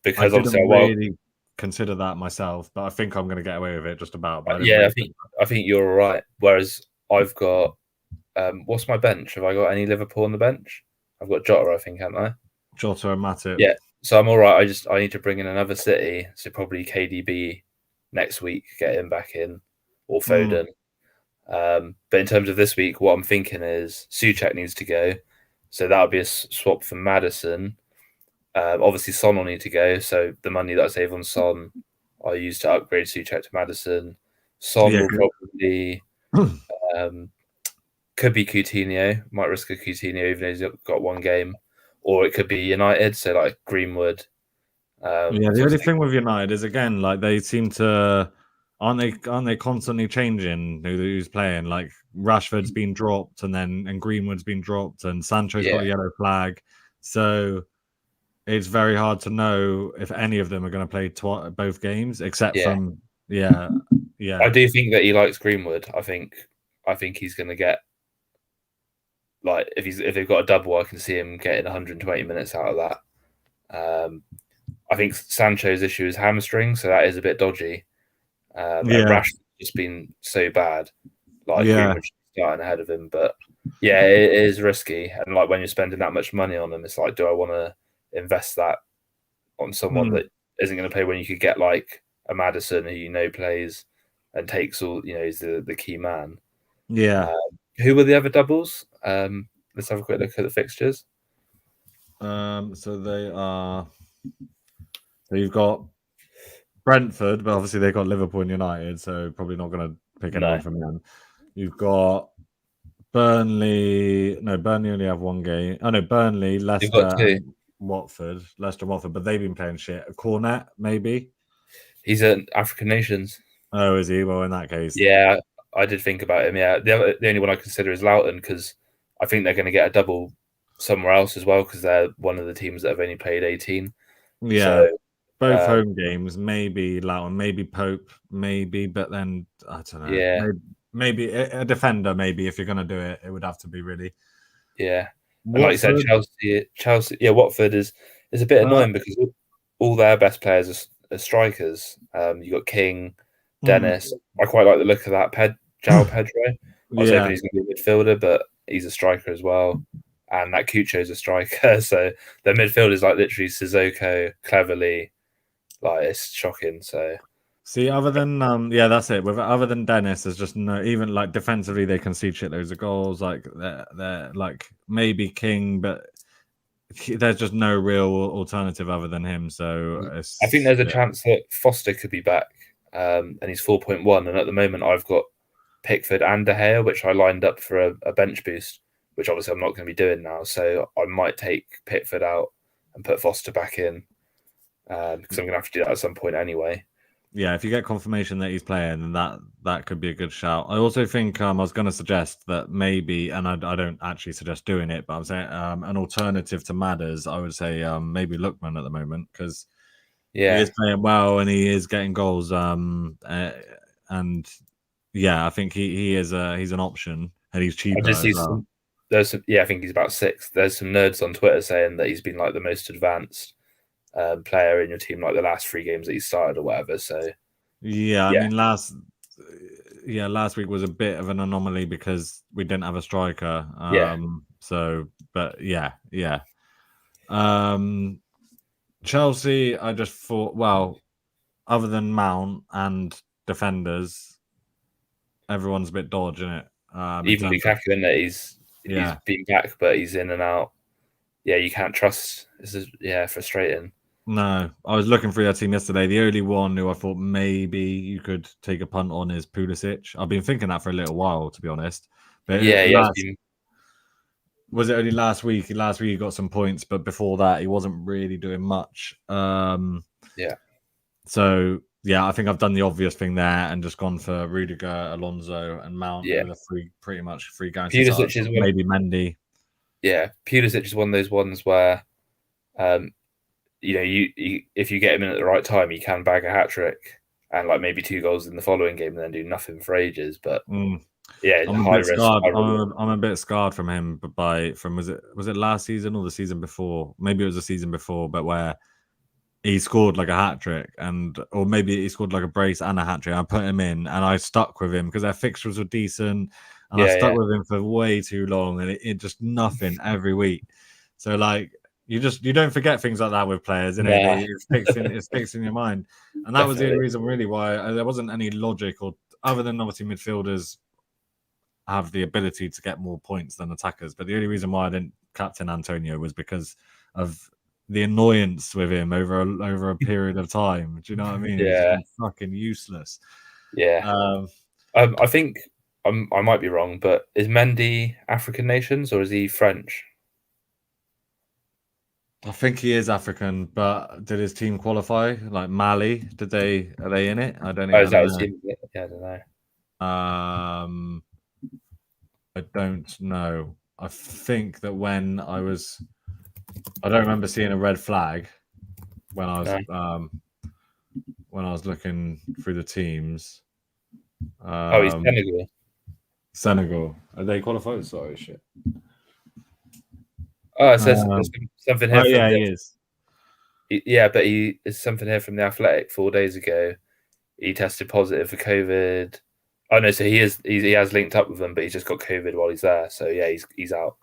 because obviously I really consider that myself, but I think I'm going to get away with it just about. But yeah, I think you're all right. Whereas I've got what's my bench? Have I got any Liverpool on the bench? I've got Jota, I think, haven't I? Jota and Matip. Yeah, so I'm all right. I need to bring in another City, so probably KDB next week, get him back in, or Foden. But in terms of this week, what I'm thinking is Souček needs to go, so that would be a swap for Maddison. Obviously, Son will need to go, so the money that I save on Son, I'll use to upgrade Souček to Maddison. Son will probably could be Coutinho, might risk a Coutinho even though he's got one game, or it could be United, so like Greenwood. The only thing with United is again, like they seem to aren't they constantly changing who's playing? Like Rashford's been dropped, and Greenwood's been dropped, and Sancho's got a yellow flag. So it's very hard to know if any of them are going to play both games, except Yeah. from yeah. I do think that he likes Greenwood. I think he's going to get, like, if they've got a double, I can see him getting 120 minutes out of that. I think Sancho's issue is hamstring, so that is a bit dodgy. And Rashford's just been so bad. Like Greenwood starting ahead of him, but yeah, it is risky. And like when you're spending that much money on them, it's like, do I want to invest that on someone that isn't going to play when you could get like a Maddison who plays and takes all, is the key man. Yeah. Who were the other doubles? Let's have a quick look at the fixtures. So they are. So you've got Brentford, but obviously they've got Liverpool and United, so probably not going to pick anyone from them. You've got Burnley. No, Burnley only have one game. Oh no, Burnley, Leicester, and Watford. Leicester, Watford, but they've been playing shit. Cornet, maybe. He's at African Nations. Oh, is he? Well, in that case, yeah, I did think about him. Yeah, the only one I consider is Loughton because I think they're going to get a double somewhere else as well because they're one of the teams that have only played 18. Yeah, so, both home games. Maybe Loughton, maybe Pope, maybe. But then I don't know. Yeah, maybe a defender. Maybe if you're going to do it, it would have to be really. Yeah, and like you said, Chelsea. Yeah, Watford is a bit annoying because all their best players are strikers. You got King, Dennis. I quite like the look of that. João Pedro. I was hoping he's going to be a midfielder, but he's a striker as well. And that Coutinho's a striker. So their midfield is like literally Sissoko, Cleverly. Like it's shocking. So see, other than that's it. Other than Dennis, there's just no, even like defensively they concede shitloads of goals. Like they're like maybe King, but there's just no real alternative other than him. So I think there's a chance that Foster could be back, and he's 4.1. And at the moment, I've got Pickford and De Gea, which I lined up for a bench boost, which obviously I'm not going to be doing now. So I might take Pickford out and put Foster back in because I'm going to have to do that at some point anyway. Yeah, if you get confirmation that he's playing, then that could be a good shout. I also think I was going to suggest that maybe, and I don't actually suggest doing it, but I'm saying an alternative to Madders, I would say maybe Lookman at the moment because he is playing well and he is getting goals. And yeah, I think he is he's an option and he's cheaper as well. I think he's about 6. There's some nerds on Twitter saying that he's been like the most advanced player in your team, like the last 3 games that he started or whatever. So yeah, I mean last week was a bit of an anomaly because we didn't have a striker. So, but yeah. Chelsea, I just thought, well, other than Mount and defenders, everyone's a bit dodgy, isn't it? Even Lukaku, in that he's been back, but he's in and out. Yeah, you can't trust. This is frustrating. No, I was looking through that team yesterday. The only one who I thought maybe you could take a punt on is Pulisic. I've been thinking that for a little while, to be honest. But was it only last week? Last week he got some points, but before that he wasn't really doing much. So yeah, I think I've done the obvious thing there and just gone for Rudiger, Alonso, and Mount with pretty much free guarantees. Pulisic is maybe Mendy. Yeah, Pulisic is one of those ones where, you if you get him in at the right time, he can bag a hat trick and like maybe 2 goals in the following game and then do nothing for ages. But yeah, I'm a bit scarred. I'm a bit scarred from him, from was it last season or the season before? Maybe it was the season before, but where he scored like a hat trick, or maybe he scored like a brace and a hat trick. I put him in, and I stuck with him because their fixtures were decent, and I stuck with him for way too long, and it just nothing every week. So like you don't forget things like that with players, it sticks in your mind, and that was the only reason really why there wasn't any logic, or other than obviously midfielders have the ability to get more points than attackers, but the only reason why I didn't captain Antonio was because of the annoyance with him over a period of time. Do you know what I mean? Yeah, he's fucking useless. Yeah. I think I might be wrong, but is Mendy African nations or is he French? I think he is African, but did his team qualify? Like Mali, are they in it? I don't know. Is that his team? Yeah, I don't know. I don't know. I think that when I was I don't remember seeing a red flag when I was No. looking through the teams. He's Senegal. Senegal. Are they qualified? Sorry, shit. Oh, it says there's something here from yeah, he is. Yeah, but is something here from the Athletic 4 days ago. He tested positive for COVID. Oh no, so he has linked up with them, but he's just got COVID while he's there. So yeah, he's out.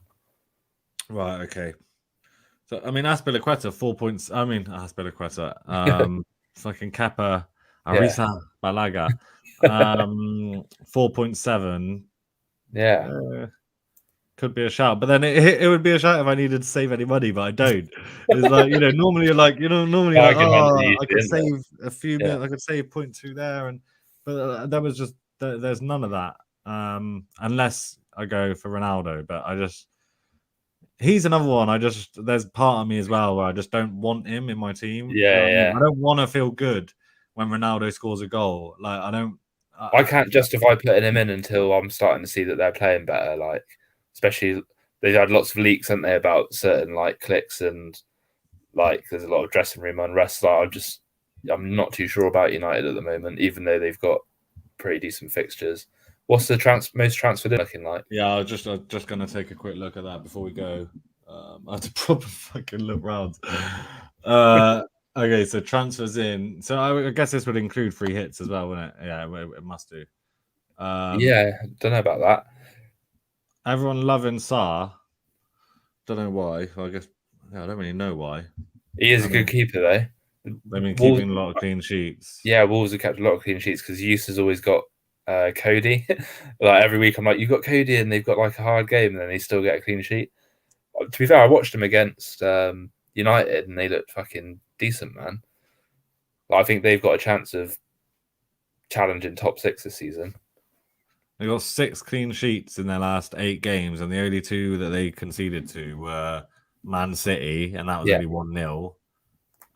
Right. Okay. So I mean, Azpilicueta 4 points. I mean, Azpilicueta. Fucking Kepa Yeah. Arisa Balaga. 4.7. Yeah. Could be a shout, but then it would be a shout if I needed to save any money, but I don't. It's like, normally you're like, I could save a few minutes, I could save 0.2 there, but there was just there's none of that, unless I go for Ronaldo. But he's another one. There's part of me as well where I just don't want him in my team. Yeah. I don't want to feel good when Ronaldo scores a goal. Like I can't justify putting him in until I'm starting to see that they're playing better. Like, especially they've had lots of leaks, haven't they, about certain like clicks and like there's a lot of dressing room unrest. Like, I'm not too sure about United at the moment, even though they've got pretty decent fixtures. What's the most transferred in looking like? Yeah, I was just going to take a quick look at that before we go. I had to proper fucking look round. Okay, so transfers in. So I guess this would include free hits as well, wouldn't it? Yeah, it must do. Yeah, don't know about that. Everyone loving Sarr. Don't know why. Well, I guess I don't really know why. He is a good keeper, though. They've been keeping a lot of clean sheets. Yeah, Wolves have kept a lot of clean sheets because Youth has always got Cody. Like every week, I'm like, you've got Cody, and they've got like a hard game, and then they still get a clean sheet. To be fair, I watched them against United, and they looked fucking decent, man. I think they've got a chance of challenging top 6 this season. They got 6 clean sheets in their last 8 games, and the only 2 that they conceded to were Man City, and that was only 1-0,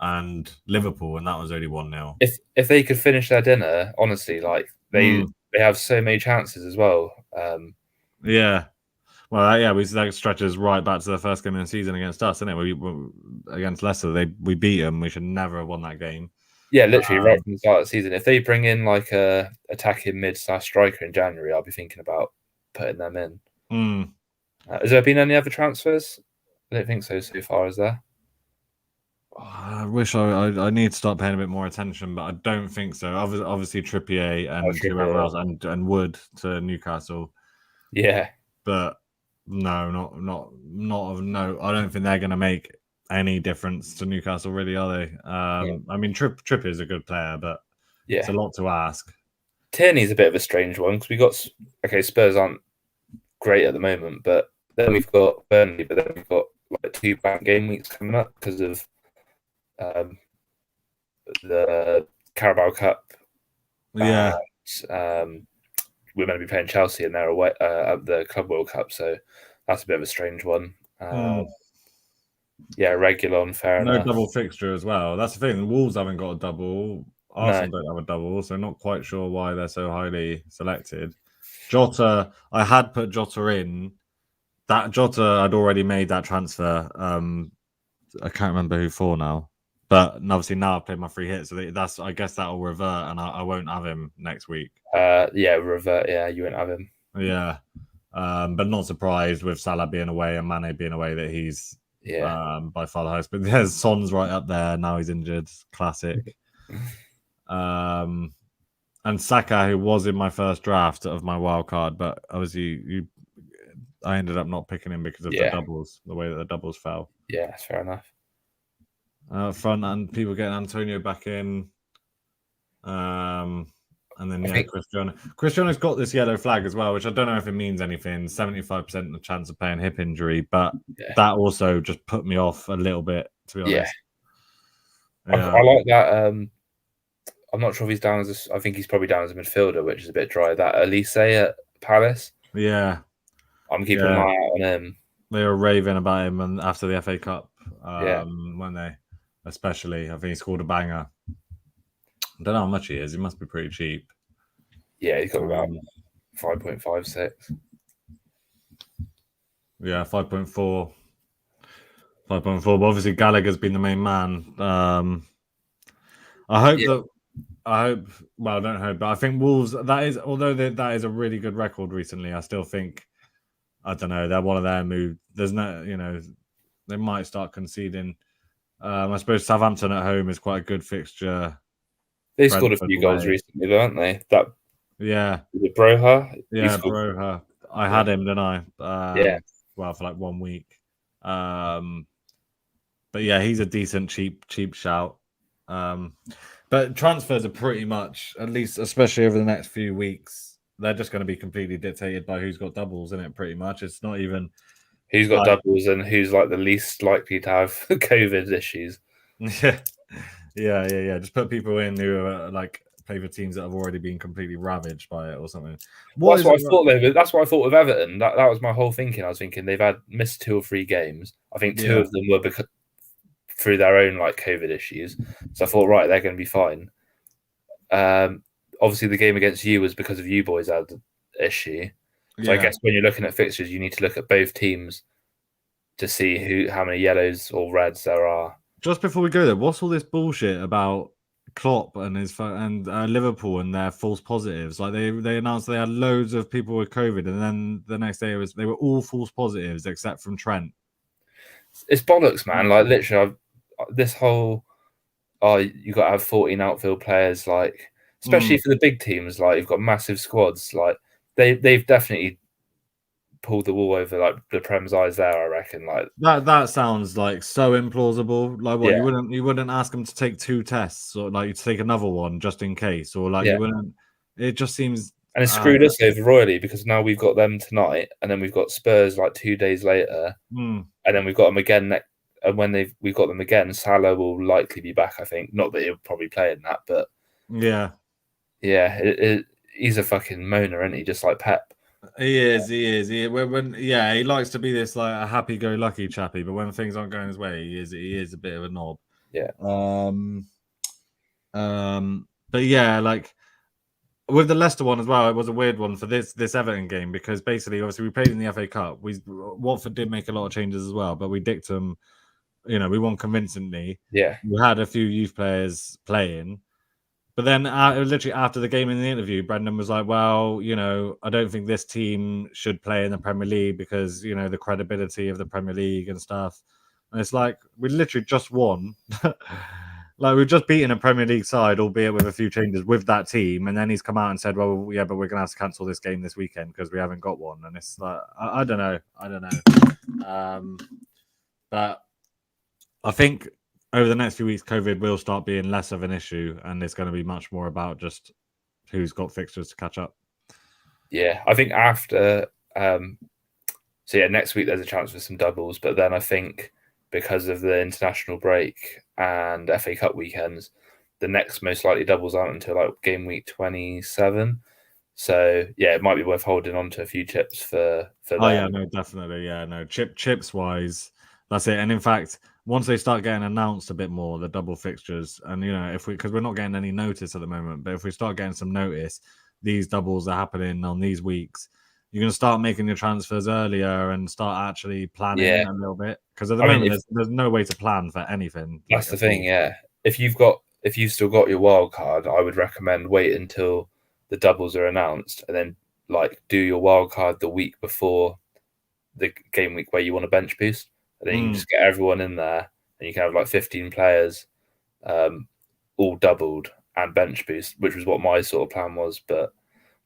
and Liverpool, and that was only 1-0. If they could finish their dinner, honestly, like they have so many chances as well. Yeah. Well, yeah, that stretches right back to the first game of the season against us, isn't it? We against Leicester, we beat them. We should never have won that game. Yeah, literally right from the start of the season. If they bring in like a attacking mid/striker in January, I'll be thinking about putting them in. Has there been any other transfers? I don't think so far, is there? I wish I need to start paying a bit more attention, but I don't think so. Obviously Trippier and whoever else and Wood to Newcastle. Yeah, but no, no. I don't think they're going to make any difference to Newcastle, really, are they? I mean, Trippier is a good player, but it's a lot to ask. Tierney's a bit of a strange one because Spurs aren't great at the moment, but then we've got Burnley, but then we've got like 2 back game weeks coming up because of the Carabao Cup. Yeah. We're going to be playing Chelsea and they're away at the Club World Cup, so that's a bit of a strange one. Yeah, Regulon, fair enough. No double fixture as well. That's the thing. The Wolves haven't got a double. Arsenal don't have a double, so not quite sure why they're so highly selected. Jota, I had put Jota in. That Jota, I'd already made that transfer. I can't remember who for now. But obviously now I've played my free hit, so I guess that'll revert, and I won't have him next week. Revert. Yeah, you won't have him. Yeah, but not surprised with Salah being away and Mane being away that he's by far the highest. But there's Son's right up there now. He's injured. Classic. And Saka, who was in my first draft of my wild card, but obviously I ended up not picking him because of the doubles, the way that the doubles fell. Yeah, that's fair enough. Front and people getting Antonio back in. And then Cristiano's got this yellow flag as well, which I don't know if it means anything. 75% the chance of playing hip injury, but that also just put me off a little bit, to be honest. I like that. I'm not sure if he's down as I think he's probably down as a midfielder, which is a bit dry. That Elise at Palace. Yeah. I'm keeping an eye out on him. They were raving about him and after the FA Cup, when they especially, I think he scored a banger. I don't know how much he is. He must be pretty cheap. Yeah, he's got about 5.56. Yeah, 5.4. 5.4. But obviously Gallagher's been the main man. I hope that. I hope. Well, I don't hope, but I think Wolves. That is, although that is a really good record recently. I still think. I don't know. They're one of their moves. There's no, they might start conceding. I suppose Southampton at home is quite a good fixture. They scored a few goals recently, haven't they? Yeah. Was it Broha? Yeah, Broha. I had him, didn't I? Yeah. Well, for like 1 week. But yeah, he's a decent cheap shout. But transfers are pretty much, at least, especially over the next few weeks, they're just going to be completely dictated by who's got doubles in it. Pretty much, it's not even who's got doubles and who's like the least likely to have COVID issues. Yeah. Just put people in who are like play for teams that have already been completely ravaged by it or something. That's what I thought. That's what I thought with Everton. That was my whole thinking. I was thinking they've had missed 2 or 3 games. I think 2 of them were through their own like COVID issues. So I thought, right, they're going to be fine. Obviously, the game against you was because of you boys had the issue. So I guess when you're looking at fixtures, you need to look at both teams to see how many yellows or reds there are. Just before we go there, what's all this bullshit about Klopp and Liverpool and their false positives? Like they announced they had loads of people with COVID, and then the next day they were all false positives except from Trent. It's bollocks, man. Like literally, this whole you got to have 14 outfield players, like especially for the big teams. Like you've got massive squads. Like they've definitely pulled the wool over like the Prem's eyes there. I reckon. Like that sounds like so implausible. Like what you wouldn't ask them to take 2 tests or like to take another one just in case, or like you wouldn't. It just seems. And it's screwed us over royally because now we've got them tonight, and then we've got Spurs like 2 days later, and then we've got them again and when we've got them again, Salah will likely be back. I think not that he'll probably play in that, but he's a fucking moaner, isn't he? Just like Pep. He is. He likes to be this like a happy-go-lucky chappy, but when things aren't going his way, he is a bit of a knob. Yeah. But yeah, like with the Leicester one as well, it was a weird one for this Everton game because basically, obviously, we played in the FA Cup. Watford did make a lot of changes as well, but we dicked them. We won convincingly. Yeah. We had a few youth players playing. But then literally after the game in the interview, Brendan was like, well, I don't think this team should play in the Premier League because, the credibility of the Premier League and stuff. And it's like, we literally just won. Like, we've just beaten a Premier League side, albeit with a few changes with that team. And then he's come out and said, well, yeah, but we're going to have to cancel this game this weekend because we haven't got one. And it's like, I don't know. But I think over the next few weeks, COVID will start being less of an issue, and it's going to be much more about just who's got fixtures to catch up. Yeah, I think after, next week there's a chance for some doubles, but then I think because of the international break and FA Cup weekends, the next most likely doubles aren't until like game week 27. So yeah, it might be worth holding on to a few chips for them. Oh yeah, no, definitely, yeah, no, chips wise, that's it. And in fact, once they start getting announced a bit more, the double fixtures, and because we're not getting any notice at the moment, but if we start getting some notice, these doubles are happening on these weeks. You're going to start making your transfers earlier and start actually planning a little bit because at the moment there's no way to plan for anything. That's the thing, yeah. If you've still got your wild card, I would recommend wait until the doubles are announced and then like do your wild card the week before the game week where you want a bench boost. And then you can just get everyone in there and you can have like 15 players all doubled and bench boost, which was what my sort of plan was. But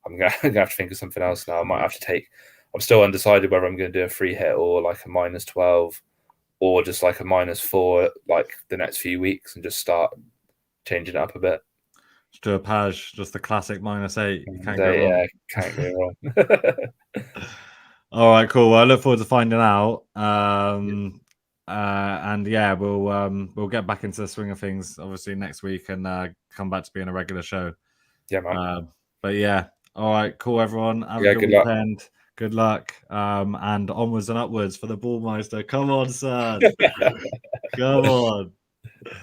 I'm going to have to think of something else now. I might have to take... I'm still undecided whether I'm going to do a free hit or like a -12 or just like a -4 like the next few weeks and just start changing it up a bit. Just do a Page, just the classic -8. You can't go wrong. Yeah, can't go wrong. All right, cool. Well, I look forward to finding out. And yeah, we'll get back into the swing of things obviously next week and come back to being a regular show. Yeah, man. But yeah, all right, cool, everyone. Have a good weekend. Luck. Good luck. And onwards and upwards for the Ballmeister. Come on, son. Come on.